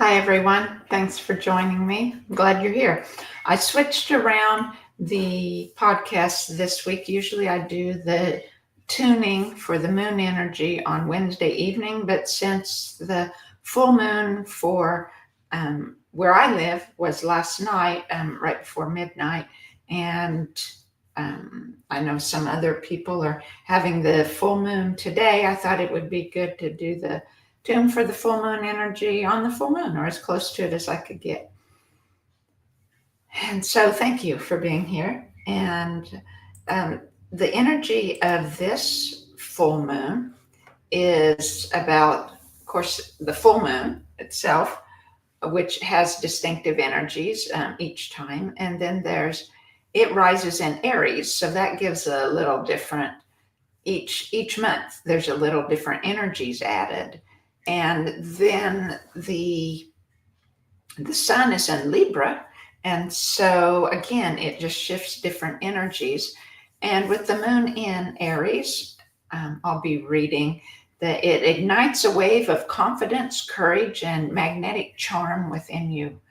Hi, everyone. Thanks for joining me. I'm glad you're here. I switched around the podcast this week. Usually I do the tuning for the moon energy on Wednesday evening, but since the full moon for where I live was last night, right before midnight, and I know some other people are having the full moon today, I thought it would be good to do the tune for the full moon energy on the full moon, or as close to it as I could get. And so thank you for being here. And the energy of this full moon is about, of course, the full moon itself, which has distinctive energies each time. And then it rises in Aries. So that gives a little different, each month, there's a little different energies added. And then the sun is in Libra. And so again, it just shifts different energies. And with the moon in Aries, I'll be reading that it ignites a wave of confidence, courage, and magnetic charm within you.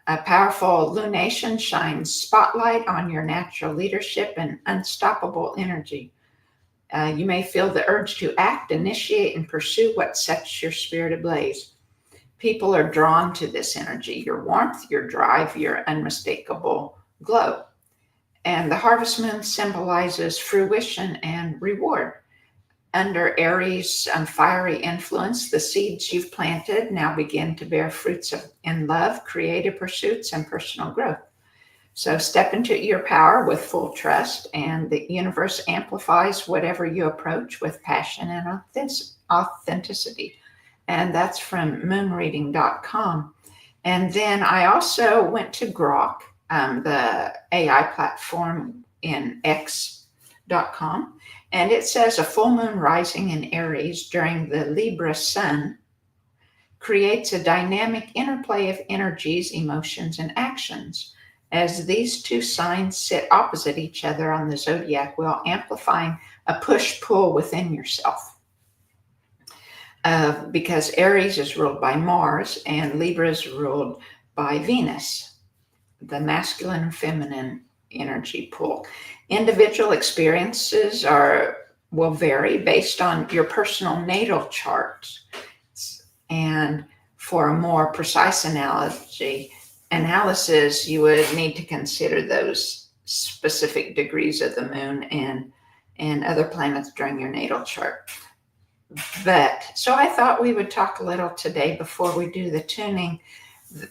A powerful lunation shines spotlight on your natural leadership and unstoppable energy. You may feel the urge to act, initiate, and pursue what sets your spirit ablaze. People are drawn to this energy, your warmth, your drive, your unmistakable glow. And the harvest moon symbolizes fruition and reward. Under Aries' fiery influence, the seeds you've planted now begin to bear fruits in love, creative pursuits, and personal growth. So step into your power with full trust, and the universe amplifies whatever you approach with passion and authenticity. And that's from moonreading.com. And then I also went to Grok, the AI platform in x.com. And it says a full moon rising in Aries during the Libra sun creates a dynamic interplay of energies, emotions, and actions. As these two signs sit opposite each other on the zodiac wheel, amplifying a push-pull within yourself. Because Aries is ruled by Mars and Libra is ruled by Venus, the masculine and feminine energy pull. Individual experiences will vary based on your personal natal chart. And for a more precise analysis, you would need to consider those specific degrees of the moon and other planets during your natal chart. But so I thought we would talk a little today before we do the tuning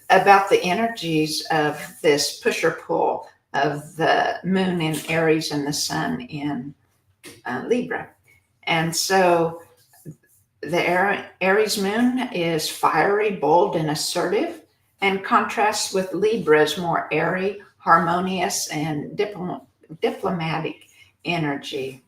about the energies of this push or pull of the moon in Aries and the sun in Libra. And so the Aries moon is fiery, bold, and assertive, and contrasts with Libra's more airy, harmonious, and diplomatic energy.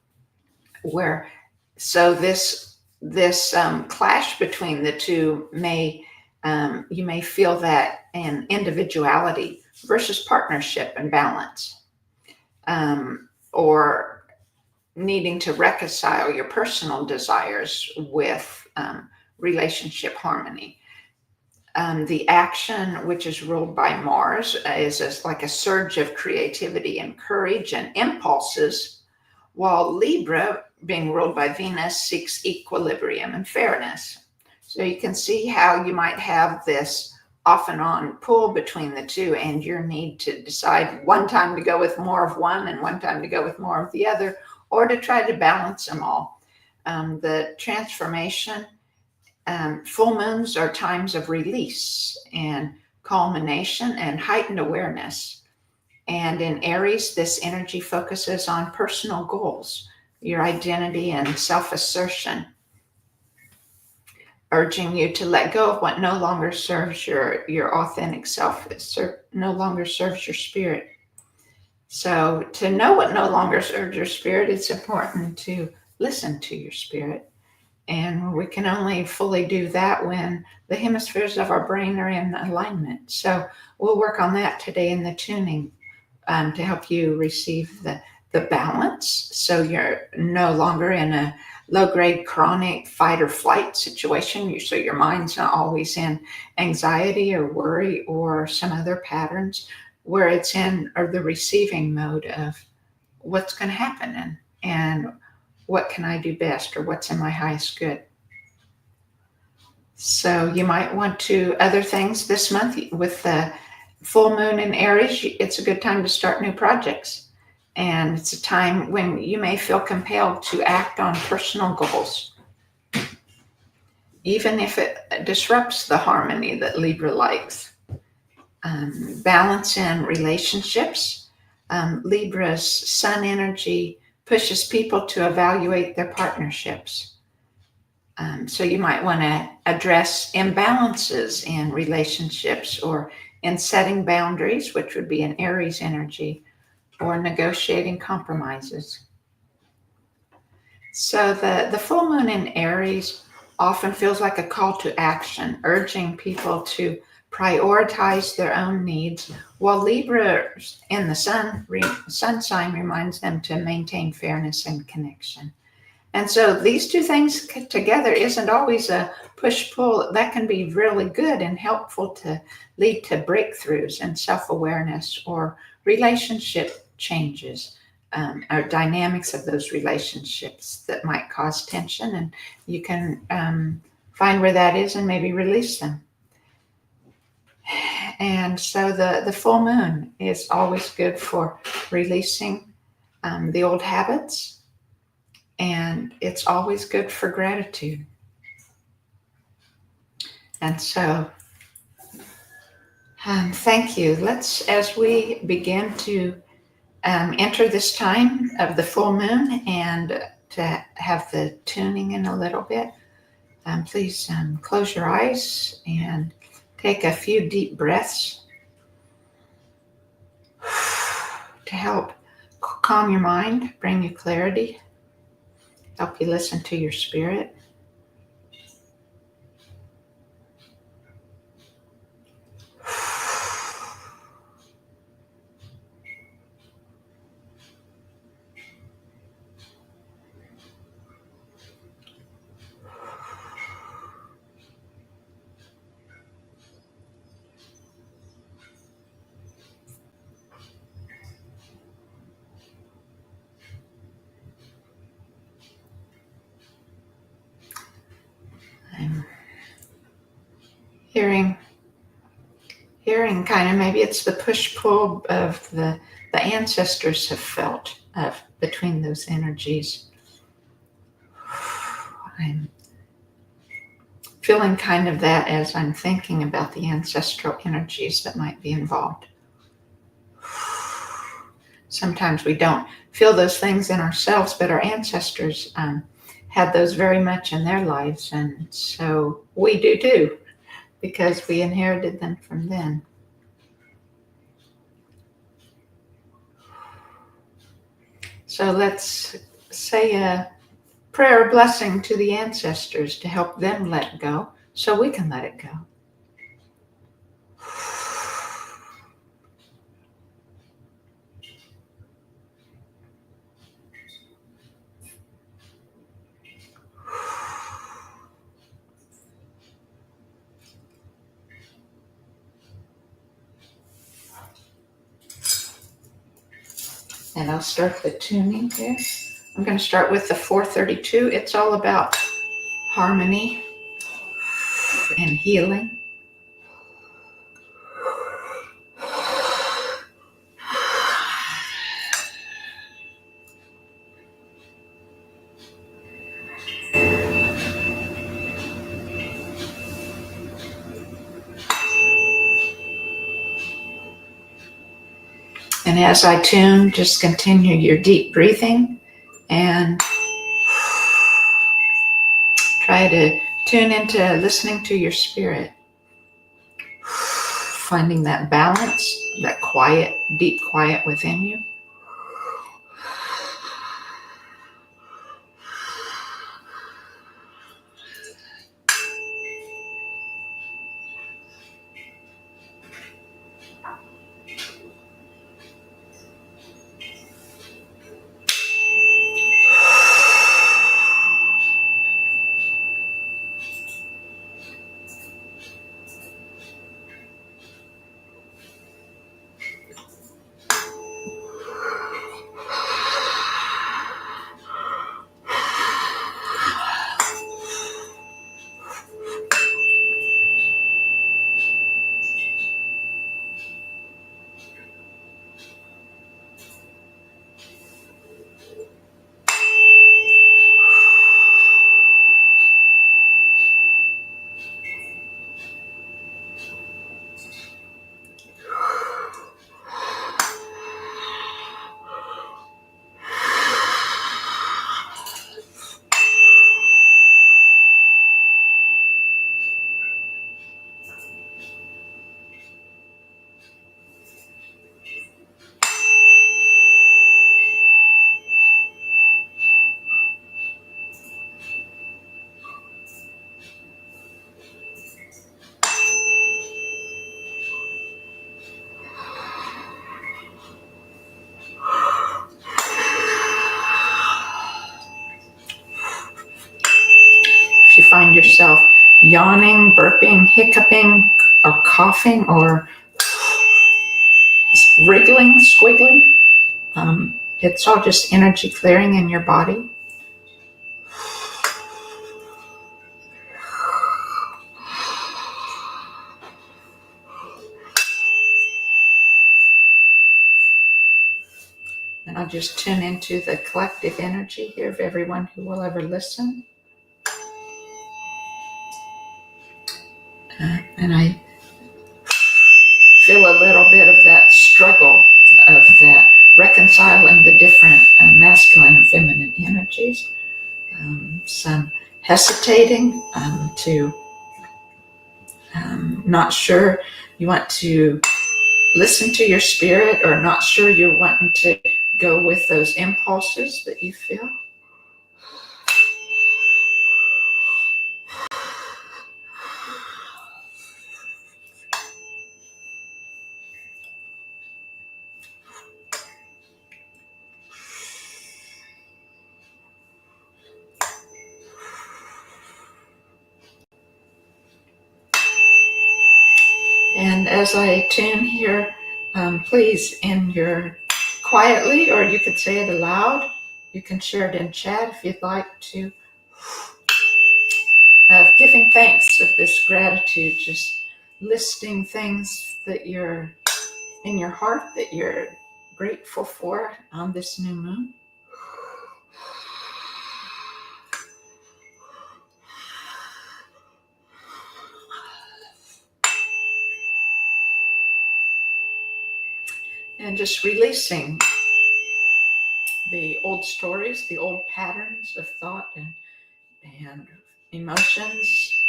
This clash between the two you may feel that in individuality versus partnership and balance, or needing to reconcile your personal desires with relationship harmony. The action, which is ruled by Mars, is like a surge of creativity and courage and impulses, while Libra, being ruled by Venus, seeks equilibrium and fairness. So you can see how you might have this off and on pull between the two, and your need to decide one time to go with more of one and one time to go with more of the other, or to try to balance them all. The transformation, full moons are times of release and culmination and heightened awareness. And in Aries, this energy focuses on personal goals, your identity, and self-assertion, urging you to let go of what no longer serves your authentic self, no longer serves your spirit. So to know what no longer serves your spirit, it's important to listen to your spirit. And we can only fully do that when the hemispheres of our brain are in alignment. So we'll work on that today in the tuning to help you receive the balance. So you're no longer in a low-grade chronic fight or flight situation. So your mind's not always in anxiety or worry or some other patterns, where it's in or the receiving mode of what's going to happen and what can I do best, or what's in my highest good. So you might want to other things this month with the full moon in Aries. It's a good time to start new projects. And it's a time when you may feel compelled to act on personal goals, even if it disrupts the harmony that Libra likes. Balance in relationships. Libra's sun energy pushes people to evaluate their partnerships. So you might want to address imbalances in relationships, or in setting boundaries, which would be an Aries energy, or negotiating compromises. So the full moon in Aries often feels like a call to action, urging people to prioritize their own needs, while Libra in the sun sign reminds them to maintain fairness and connection. And so these two things together isn't always a push-pull. That can be really good and helpful to lead to breakthroughs and self-awareness, or relationship changes, or dynamics of those relationships that might cause tension. And you can find where that is and maybe release them. And so the full moon is always good for releasing the old habits. And it's always good for gratitude. And so, thank you. As we begin to enter this time of the full moon and to have the tuning in a little bit, please close your eyes and take a few deep breaths to help calm your mind, bring you clarity, help you listen to your spirit. I'm hearing kind of, maybe it's the push-pull of the ancestors have felt of between those energies. I'm feeling kind of that as I'm thinking about the ancestral energies that might be involved. Sometimes we don't feel those things in ourselves, but our ancestors had those very much in their lives, and so we do too, because we inherited them from them. So let's say a prayer blessing to the ancestors to help them let go so we can let it go. And I'll start the tuning here. I'm going to start with the 432. It's all about harmony and healing. And as I tune, just continue your deep breathing and try to tune into listening to your spirit, finding that balance, that quiet, deep quiet within you. find yourself yawning, burping, hiccuping, or coughing, or wriggling, squiggling, it's all just energy clearing in your body. And I'll just tune into the collective energy here of everyone who will ever listen. And I feel a little bit of that struggle of that reconciling the different masculine and feminine energies. Some hesitating to not sure you want to listen to your spirit, or not sure you're wanting to go with those impulses that you feel. And as I tune here, please, quietly, or you could say it aloud. You can share it in chat if you'd like to. Of giving thanks, of this gratitude, just listing things that you're in your heart that you're grateful for on this new moon. And just releasing the old stories, the old patterns of thought and emotions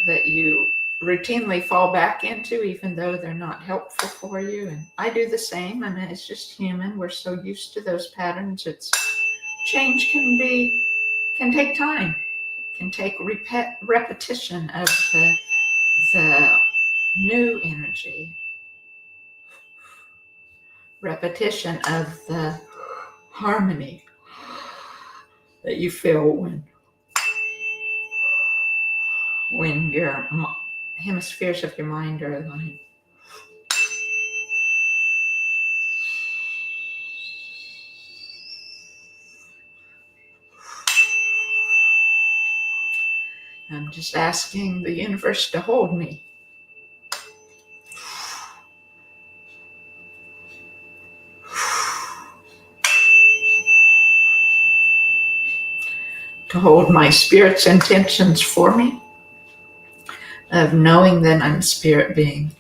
that you routinely fall back into, even though they're not helpful for you. And I do the same. I mean, it's just human. We're so used to those patterns. Change can take time. It can take repetition of the new energy, repetition of the harmony that you feel when your hemispheres of your mind are aligned. I'm just asking the universe to hold me. To hold my spirit's intentions for me, of knowing that I'm a spirit being,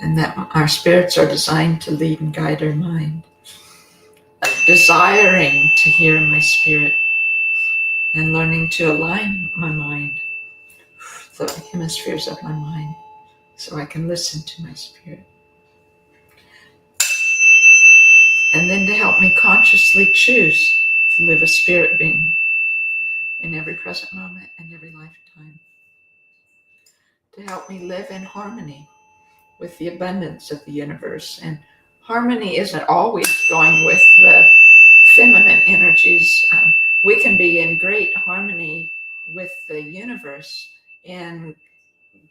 and that our spirits are designed to lead and guide our mind, of desiring to hear my spirit, and learning to align my mind, the hemispheres of my mind, so I can listen to my spirit. And then to help me consciously choose to live a spirit being in every present moment and every lifetime. To help me live in harmony with the abundance of the universe. And harmony isn't always going with the feminine energies. We can be in great harmony with the universe and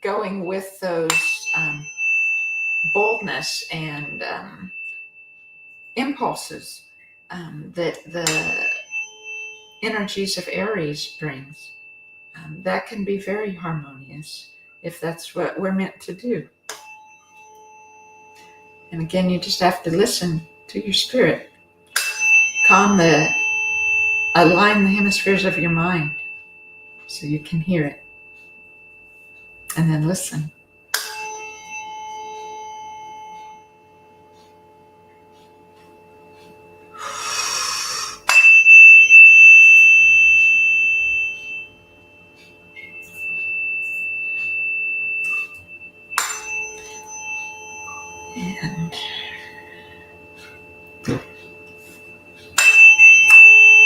going with those boldness and impulses that the energies of Aries brings. That can be very harmonious if that's what we're meant to do. And again, you just have to listen to your spirit. Align the hemispheres of your mind so you can hear it. And then listen. And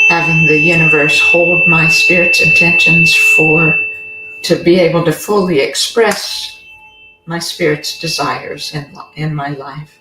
having the universe hold my spirit's intentions to be able to fully express my spirit's desires in my life.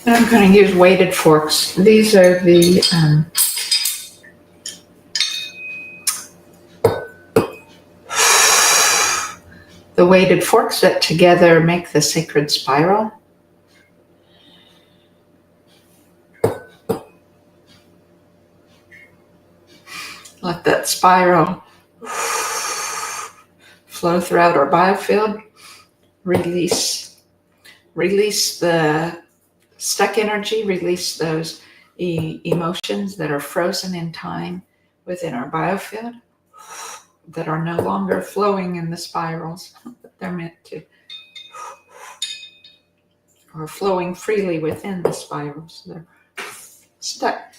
And I'm going to use weighted forks. These are the weighted forks that together make the sacred spiral. Let that spiral flow throughout our biofield. Release the stuck energy, release those emotions that are frozen in time within our biofield, that are no longer flowing in the spirals that they're meant to, or flowing freely within the spirals. They're stuck.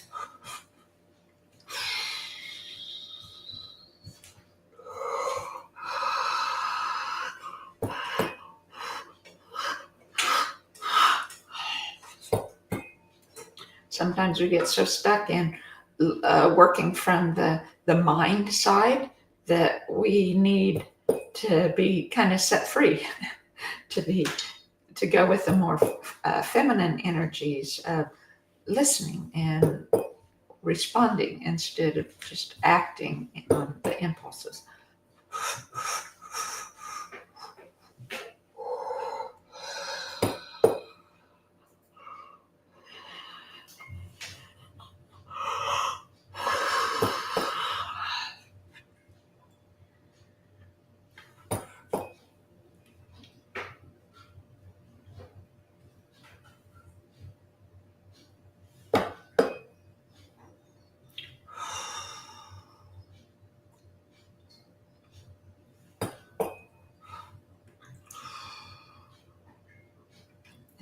Sometimes we get so stuck in working from the mind side that we need to be kind of set free, to go with the more feminine energies of listening and responding instead of just acting on the impulses.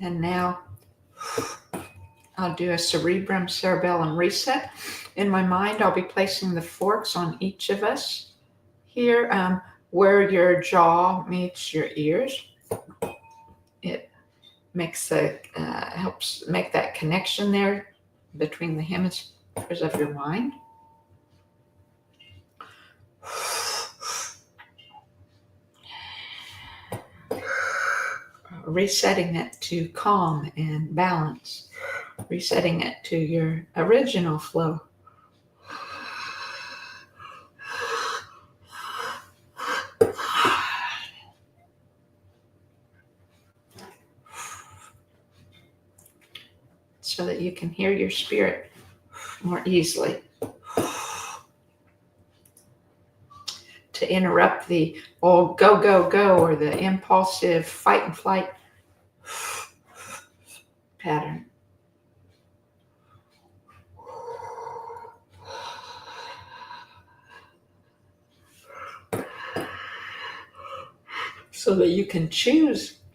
And now I'll do a cerebrum cerebellum reset. In my mind, I'll be placing the forks on each of us here, where your jaw meets your ears. It helps make that connection there between the hemispheres of your mind. Resetting it to calm and balance, resetting it to your original flow. So that you can hear your spirit more easily. To interrupt the go, go, go, or the impulsive fight and flight pattern. So that you can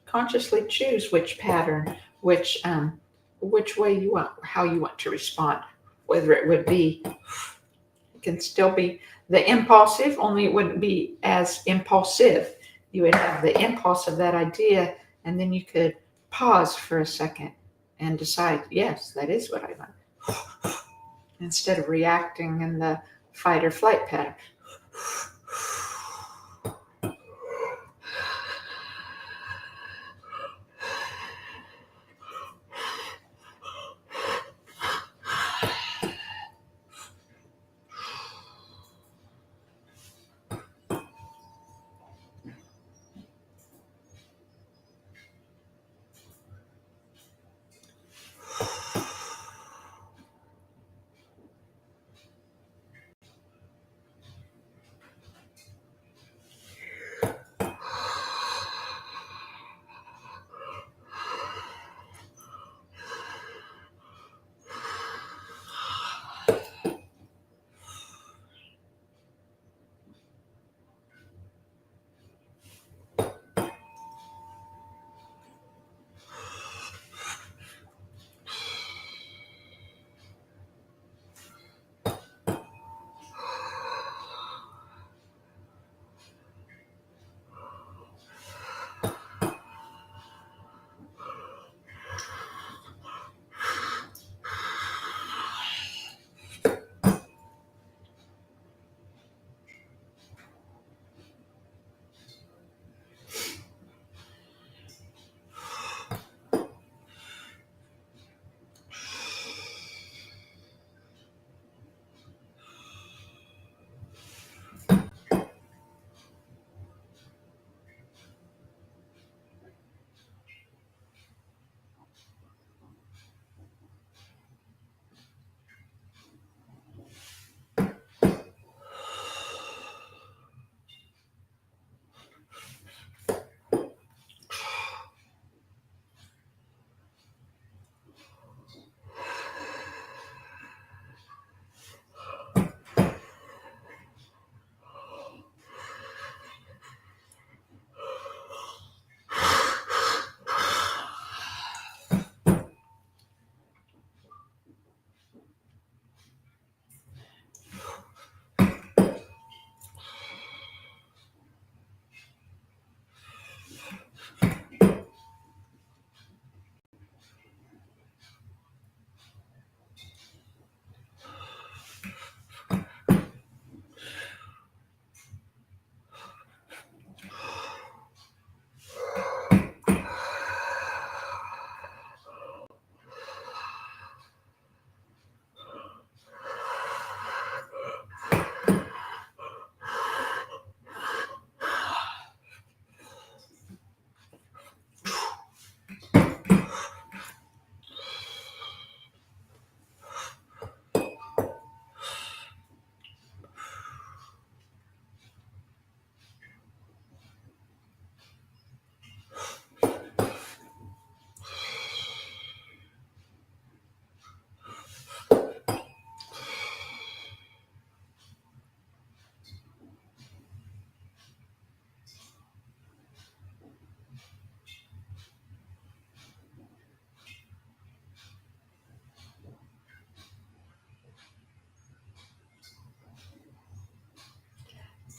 consciously choose which pattern, which way you want, how you want to respond. Whether it would be, it can still be the impulsive, only it wouldn't be as impulsive. You would have the impulse of that idea, and then you could pause for a second and decide, yes, that is what I want. Instead of reacting in the fight or flight pattern.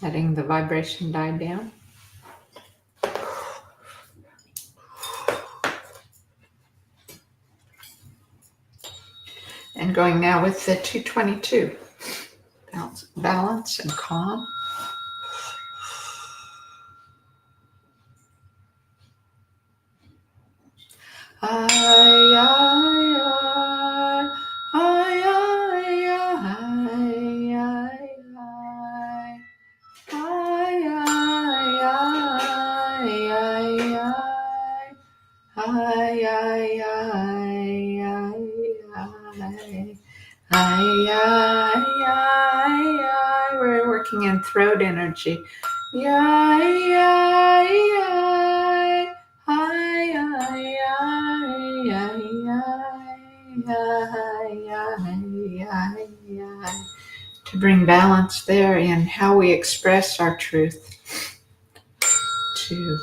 letting the vibration die down. And going now with the 222. Balance and calm. We're working in throat energy. To bring balance there in how we express our truth. To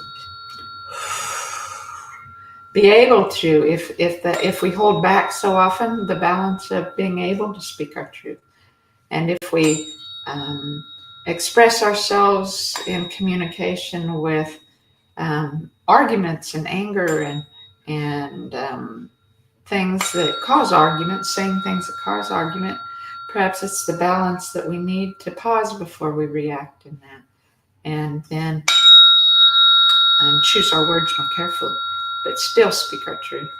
be able to, if we hold back so often, the balance of being able to speak our truth. And if we express ourselves in communication with arguments and anger and things that cause argument, saying things that cause argument, perhaps it's the balance that we need to pause before we react in that. And then choose our words more carefully, but still speak our truth.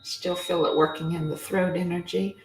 Still feel it working in the throat energy.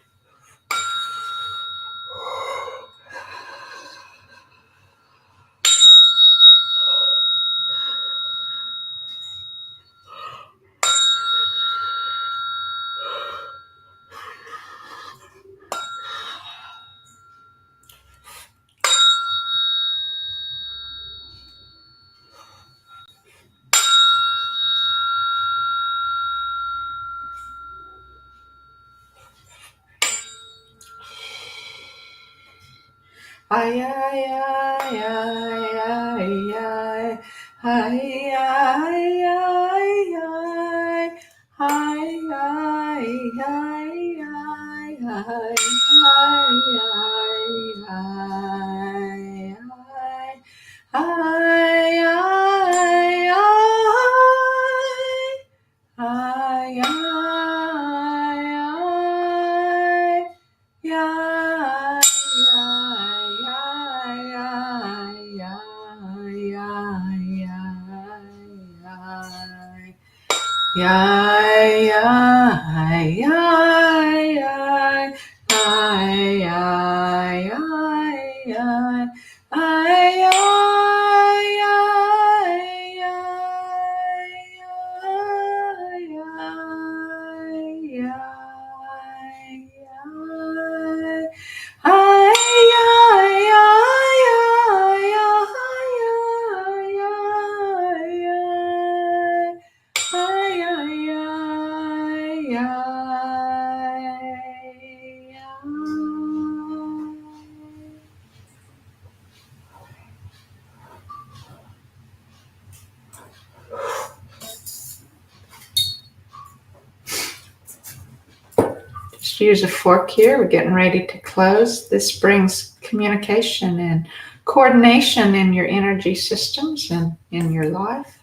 Just use a fork here. We're getting ready to close. This brings communication and coordination in your energy systems and in your life.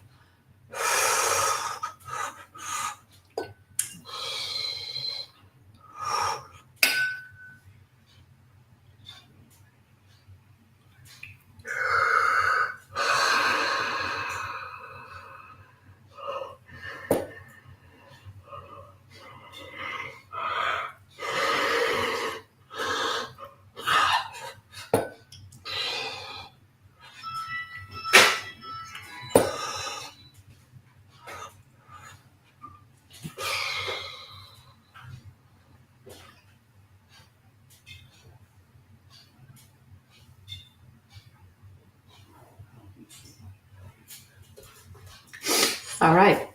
All right.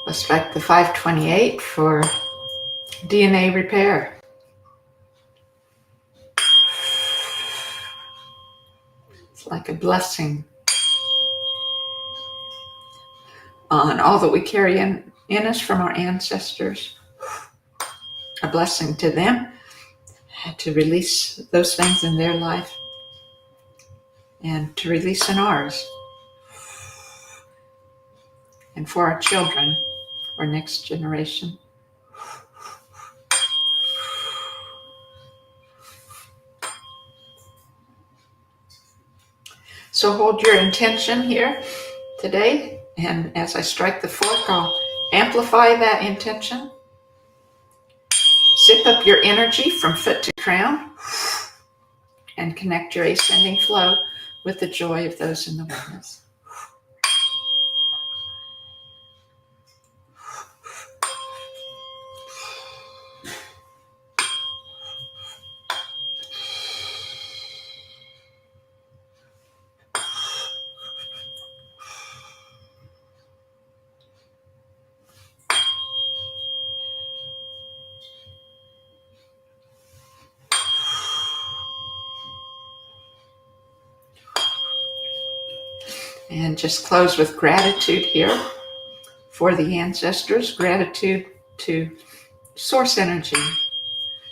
Let's strike the 528 for DNA repair. It's like a blessing on all that we carry in us from our ancestors. A blessing to them to release those things in their life and to release in ours. And for our children, our next generation. So hold your intention here today, and as I strike the fork, I'll amplify that intention. Zip up your energy from foot to crown and connect your ascending flow with the joy of those in the oneness. And just close with gratitude here for the ancestors, gratitude to source energy,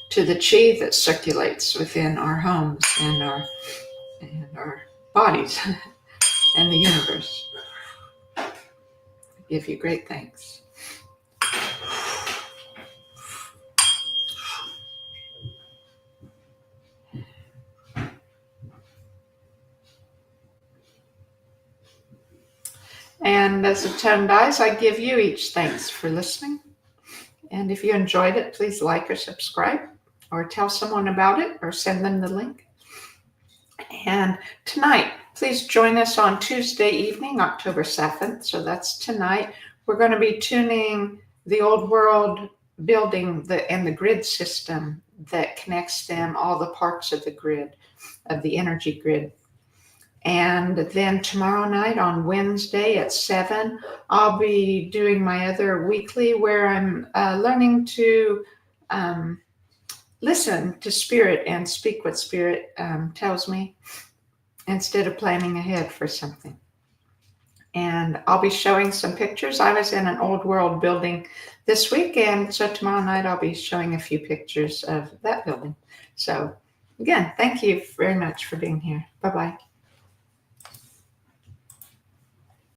to the chi that circulates within our homes and our bodies and the universe. I give you great thanks. And as the tone dies, I give you each thanks for listening. And if you enjoyed it, please like or subscribe or tell someone about it or send them the link. And tonight, please join us on Tuesday evening, October 7th. So that's tonight. We're going to be tuning the old world building and the grid system that connects them, all the parts of the grid, of the energy grid. And then tomorrow night on Wednesday at 7, I'll be doing my other weekly where I'm learning to listen to spirit and speak what spirit tells me instead of planning ahead for something. And I'll be showing some pictures. I was in an old world building this week, and so tomorrow night I'll be showing a few pictures of that building. So again, thank you very much for being here. Bye-bye.